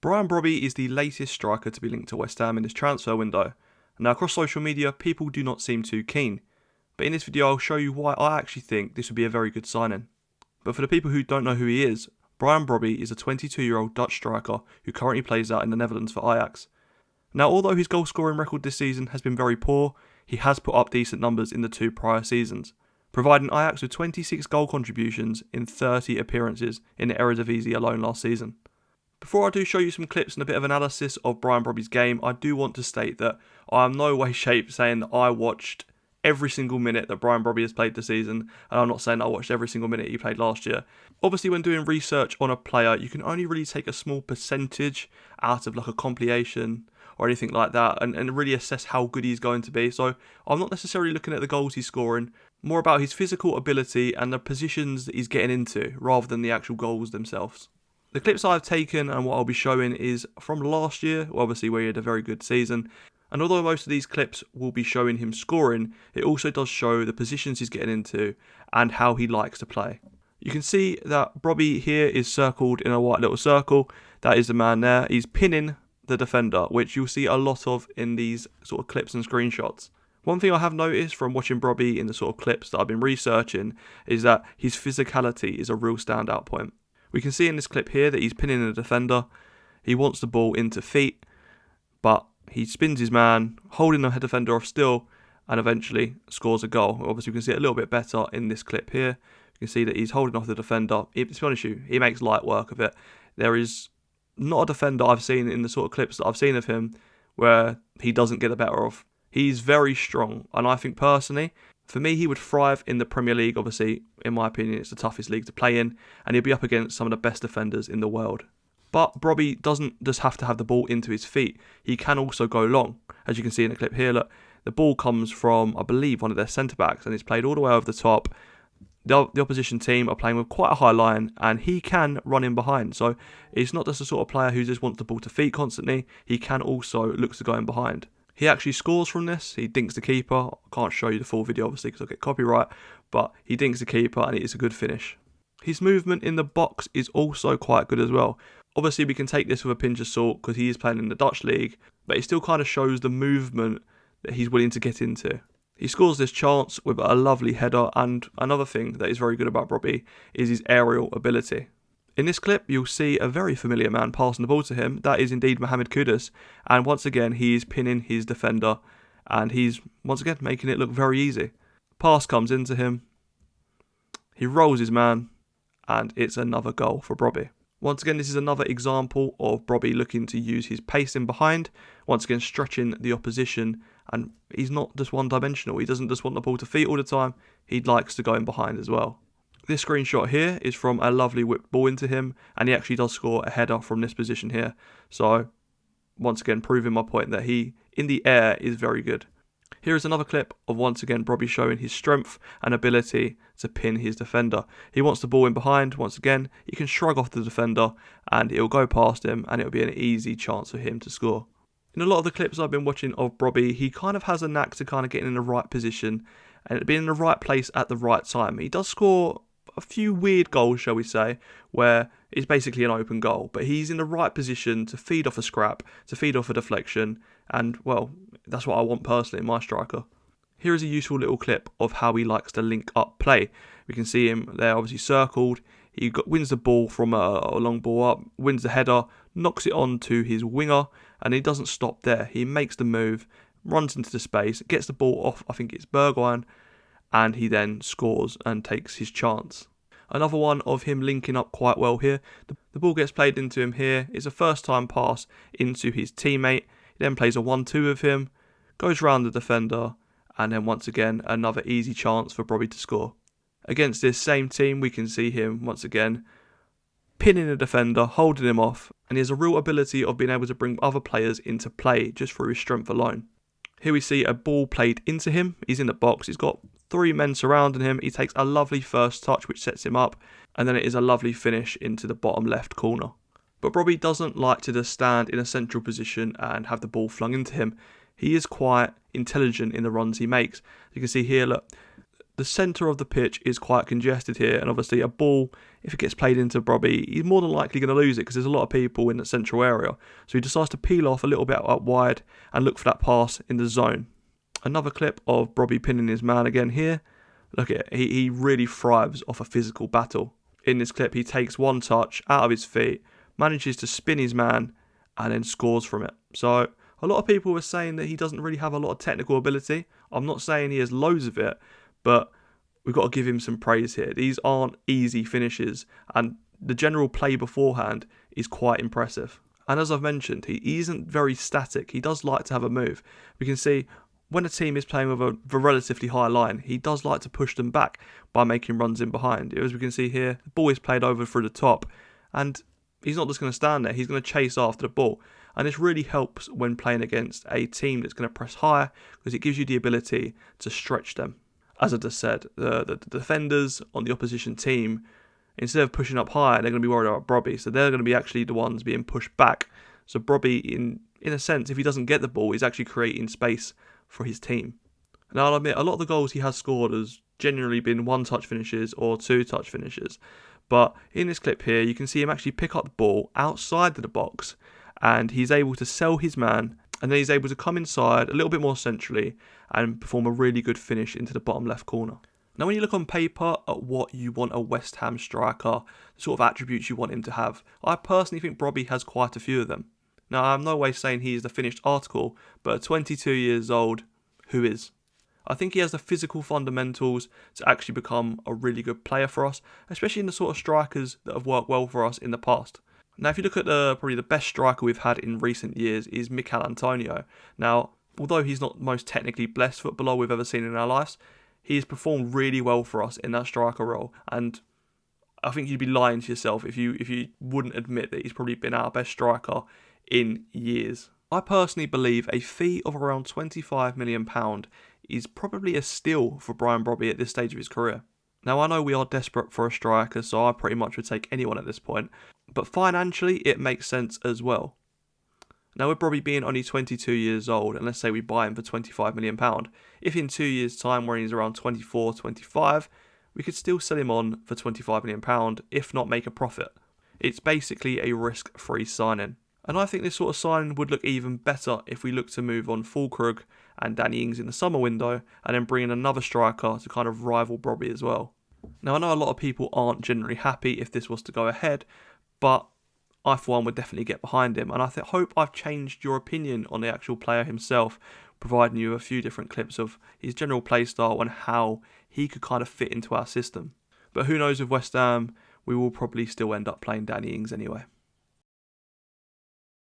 Brian Brobbey is the latest striker to be linked to West Ham in this transfer window. Now across social media, people do not seem too keen. But in this video I'll show you why I actually think this would be a very good signing. But for the people who don't know who he is, Brian Brobbey is a 22-year-old Dutch striker who currently plays out in the Netherlands for Ajax. Now although his goal scoring record this season has been very poor, he has put up decent numbers in the two prior seasons, providing Ajax with 26 goal contributions in 30 appearances in the Eredivisie alone last season. Before I do show you some clips and a bit of analysis of Brian Brobbey's game, I do want to state that I am no way shape saying that I watched every single minute that Brian Brobbey has played this season, and I'm not saying that I watched every single minute he played last year. Obviously when doing research on a player, you can only really take a small percentage out of like a compilation or anything like that and really assess how good he's going to be. So I'm not necessarily looking at the goals he's scoring, more about his physical ability and the positions that he's getting into rather than the actual goals themselves. The clips I've taken and what I'll be showing is from last year, obviously where he had a very good season. And although most of these clips will be showing him scoring, it also does show the positions he's getting into and how he likes to play. You can see that Brobbey here is circled in a white little circle. That is the man there. He's pinning the defender, which you'll see a lot of in these sort of clips and screenshots. One thing I have noticed from watching Brobbey in the sort of clips that I've been researching is that his physicality is a real standout point. We can see in this clip here that he's pinning the defender. He wants the ball into feet, but he spins his man, holding the defender off still, and eventually scores a goal. Obviously, we can see it a little bit better in this clip here. You can see that he's holding off the defender. To be honest with you, he makes light work of it. There is not a defender I've seen in the sort of clips that I've seen of him where he doesn't get the better of. He's very strong, and I think personally, for me, he would thrive in the Premier League. Obviously, in my opinion, it's the toughest league to play in, and he'll be up against some of the best defenders in the world. But Brobbey doesn't just have to have the ball into his feet. He can also go long. As you can see in the clip here, look, the ball comes from, I believe, one of their centre-backs, and it's played all the way over the top. The opposition team are playing with quite a high line, and he can run in behind. So it's not just the sort of player who just wants the ball to feet constantly. He can also look to go in behind. He actually scores from this. He dinks the keeper. I can't show you the full video, obviously, because I'll get copyright. But he dinks the keeper, and it is a good finish. His movement in the box is also quite good as well. Obviously, we can take this with a pinch of salt because he is playing in the Dutch league, but it still kind of shows the movement that he's willing to get into. He scores this chance with a lovely header, and another thing that is very good about Brobbey is his aerial ability. In this clip, you'll see a very familiar man passing the ball to him. That is indeed Mohamed Kudus, and once again, he is pinning his defender, and he's once again making it look very easy. Pass comes into him, he rolls his man, and it's another goal for Brobbey. Once again, this is another example of Brobbey looking to use his pace in behind, once again stretching the opposition, and he's not just one-dimensional. He doesn't just want the ball to feet all the time, he likes to go in behind as well. This screenshot here is from a lovely whipped ball into him, and he actually does score a header from this position here. So, once again, proving my point that he, in the air, is very good. Here is another clip of once again Brobbey showing his strength and ability to pin his defender. He wants the ball in behind. Once again, he can shrug off the defender and it will go past him, and it will be an easy chance for him to score. In a lot of the clips I've been watching of Brobbey, he kind of has a knack to kind of getting in the right position and being in the right place at the right time. He does score a few weird goals, shall we say, where it's basically an open goal, but he's in the right position to feed off a scrap, to feed off a deflection, and well, that's what I want personally in my striker. Here is a useful little clip of how he likes to link up play. We can see him there obviously circled. He wins the ball from a long ball up, wins the header, knocks it on to his winger, and he doesn't stop there. He makes the move, runs into the space, gets the ball off, I think it's Bergwijn, and he then scores and takes his chance. Another one of him linking up quite well here. The ball gets played into him here. It's a first time pass into his teammate. He then plays a 1-2 with him, goes round the defender, and then once again another easy chance for Brobbey to score. Against this same team, we can see him once again pinning a defender, holding him off, and he has a real ability of being able to bring other players into play just through his strength alone. Here we see a ball played into him. He's in the box. He's got 3 men surrounding him. He takes a lovely first touch which sets him up, and then it is a lovely finish into the bottom left corner. But Brobbey doesn't like to just stand in a central position and have the ball flung into him. He is quite intelligent in the runs he makes. You can see here, look, The centre of the pitch is quite congested here, and obviously a ball, if it gets played into Brobbey, he's more than likely going to lose it because there's a lot of people in the central area. So he decides to peel off a little bit up wide and look for that pass in the zone. Another clip of Brobbey pinning his man again here. Look at it, he really thrives off a physical battle. In this clip, he takes one touch out of his feet, manages to spin his man, and then scores from it. So a lot of people were saying that he doesn't really have a lot of technical ability. I'm not saying he has loads of it, but we've got to give him some praise here. These aren't easy finishes, and the general play beforehand is quite impressive. And as I've mentioned, he isn't very static. He does like to have a move. We can see when a team is playing with a relatively high line, he does like to push them back by making runs in behind. As we can see here, the ball is played over through the top, and he's not just going to stand there. He's going to chase after the ball. And this really helps when playing against a team that's going to press higher, because it gives you the ability to stretch them. As I just said, the defenders on the opposition team, instead of pushing up higher, they're going to be worried about Brobbey. So they're going to be actually the ones being pushed back. So Brobbey, in a sense, if he doesn't get the ball, he's actually creating space for his team. Now, I'll admit, a lot of the goals he has scored has generally been one-touch finishes or two-touch finishes. But in this clip here, you can see him actually pick up the ball outside of the box, and he's able to sell his man, and then he's able to come inside a little bit more centrally and perform a really good finish into the bottom left corner. Now, when you look on paper at what you want a West Ham striker, the sort of attributes you want him to have, I personally think Brobbey has quite a few of them. Now, I'm no way saying he is the finished article, but at 22 years old, who is? I think he has the physical fundamentals to actually become a really good player for us, especially in the sort of strikers that have worked well for us in the past. Now, if you look at probably the best striker we've had in recent years is Mikel Antonio. Now, although he's not the most technically blessed footballer we've ever seen in our lives, he's performed really well for us in that striker role. And I think you'd be lying to yourself if you wouldn't admit that he's probably been our best striker in years. I personally believe a fee of around £25 million is probably a steal for Brian Brobbey at this stage of his career. Now, I know we are desperate for a striker, so I pretty much would take anyone at this point, but financially it makes sense as well. Now, with Brobbey being only 22 years old, and let's say we buy him for £25 million, if in 2 years' time, when he's around 24, 25, we could still sell him on for £25 million, if not make a profit. It's basically a risk-free signing. And I think this sort of signing would look even better if we look to move on Fulkrug and Danny Ings in the summer window, and then bring in another striker to kind of rival Brobbey as well. Now, I know a lot of people aren't generally happy if this was to go ahead, but I for one would definitely get behind him, and I hope I've changed your opinion on the actual player himself, providing you a few different clips of his general play style and how he could kind of fit into our system. But who knows, with West Ham, we will probably still end up playing Danny Ings anyway.